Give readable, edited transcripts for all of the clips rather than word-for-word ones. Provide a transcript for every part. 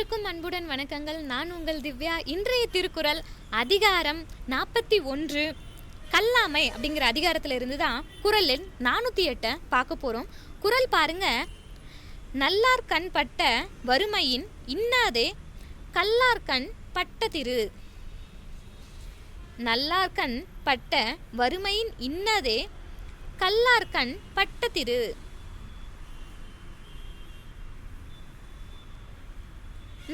அனைவருக்கும் அன்புடன் வணக்கங்கள். நான் உங்கள் திவ்யா. இன்றைய திருக்குறள் அதிகாரம் 41 கல்லாமை அப்படிங்கிற அதிகாரத்தில் இருந்து தான் குறள் எண் 408 பார்க்க போகிறோம். குறள் பாருங்க. நல்லார் கண் பட்ட வறுமையின் இன்னாதே கல்லார் கண் பட்ட திரு. நல்லார் கண் பட்ட வறுமையின் இன்னதே கல்லார் கண் பட்ட திரு.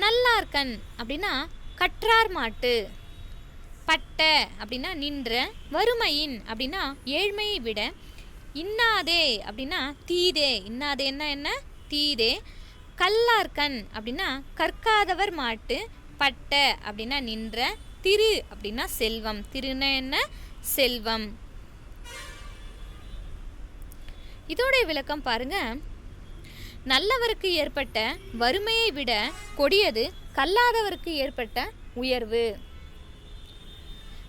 நல்லார்கண் அப்படின்னா கற்றார் மாட்டு, பட்ட அப்படின்னா நின்ற, வறுமையின் அப்படின்னா ஏழ்மையை விட, இன்னாதே அப்படின்னா தீதே, இன்னாதேன்னா என்ன தீதே, கல்லார்கண் அப்படின்னா கற்காதவர் மாட்டு, பட்ட அப்படின்னா நின்ற, திரு அப்படின்னா செல்வம், திருன்னா என்ன செல்வம். இதோடைய விளக்கம் பாருங்க. நல்லவருக்கு ஏற்பட்ட வறுமையை விட கொடியது கல்லாதவருக்கு ஏற்பட்ட உயர்வு.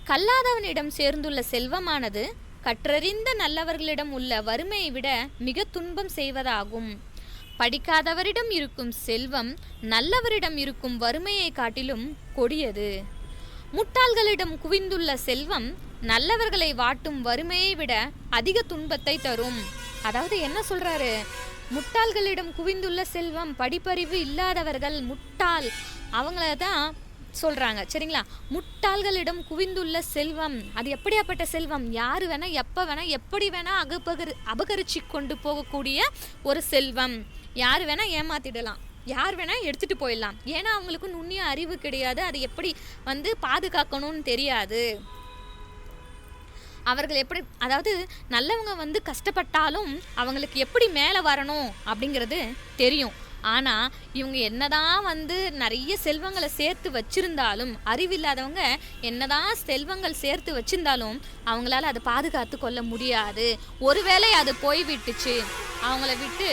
கல்லாதவனிடம் சேர்ந்துள்ள செல்வமானது கற்றறிந்த நல்லவர்களிடம் உள்ள வறுமையை விட மிக துன்பம் செய்வதாகும். படிக்காதவரிடம் இருக்கும் செல்வம் நல்லவரிடம் இருக்கும் வறுமையை காட்டிலும் கொடியது. முட்டாள்களிடம் குவிந்துள்ள செல்வம் நல்லவர்களை வாட்டும் வறுமையை விட அதிக துன்பத்தை தரும். அதாவது என்ன சொல்றாரு, முட்டாள்களிடம் குவிந்துள்ள செல்வம், படிப்பறிவு இல்லாதவர்கள் முட்டாள் அவங்கள தான் சொல்கிறாங்க, சரிங்களா. முட்டாள்களிடம் குவிந்துள்ள செல்வம், அது எப்படியாப்பட்ட செல்வம், யார் வேணால் எப்போ வேணால் எப்படி வேணால் அபகரிச்சு கொண்டு போகக்கூடிய ஒரு செல்வம். யார் வேணால் ஏமாத்திடலாம், யார் வேணால் எடுத்துகிட்டு போயிடலாம். ஏன்னா அவங்களுக்கு நுண்ணிய அறிவு கிடையாது, அது எப்படி பாதுகாக்கணும்னு தெரியாது. அவர்கள் எப்படி, அதாவது நல்லவங்க கஷ்டப்பட்டாலும் அவங்களுக்கு எப்படி மேலே வரணும் அப்படிங்கிறது தெரியும். ஆனால் இவங்க என்னதான் நிறைய செல்வங்களை சேர்த்து வச்சிருந்தாலும், அறிவில்லாதவங்க என்னதான் செல்வங்கள் சேர்த்து வச்சிருந்தாலும் அவங்களால அதை பாதுகாத்து கொள்ள முடியாது. ஒருவேளை அது போய்விட்டுச்சு, அவங்கள விட்டு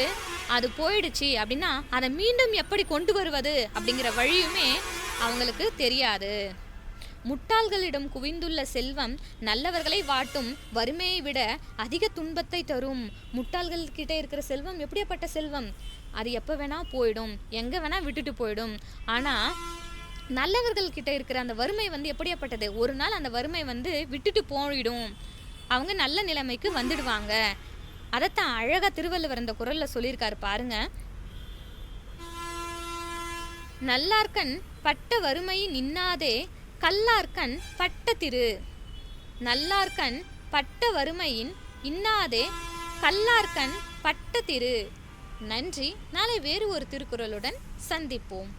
அது போயிடுச்சு அப்படின்னா அதை மீண்டும் எப்படி கொண்டு வருவது அப்படிங்கிற வழியுமே அவங்களுக்கு தெரியாது. முட்டாள்களிடம் குவிந்துள்ள செல்வம் நல்லவர்களை வாட்டும் வறுமையை விட அதிக துன்பத்தை தரும். முட்டாள்கள் கிட்ட இருக்கிற செல்வம் எப்படியாப்பட்ட செல்வம், அது எப்போ வேணா போயிடும், எங்கே வேணா விட்டுட்டு போயிடும். ஆனால் நல்லவர்கள் கிட்ட இருக்கிற அந்த வறுமை எப்படியாப்பட்டது, ஒரு நாள் அந்த வறுமை விட்டுட்டு போயிடும், அவங்க நல்ல நிலைமைக்கு வந்துடுவாங்க. அதைத்தான் அழகா திருவள்ளுவர் இந்த குறள்ல சொல்லியிருக்காரு பாருங்க. நல்லார்கண் பட்ட வறுமையின் இன்னாதே கல்லார்கண் பட்ட திரு. நல்லார்கண் பட்ட வறுமையின் இன்னாதே கல்லார்கண் பட்ட திரு. நன்றி. நாளை வேறு ஒரு திருக்குறளுடன் சந்திப்போம்.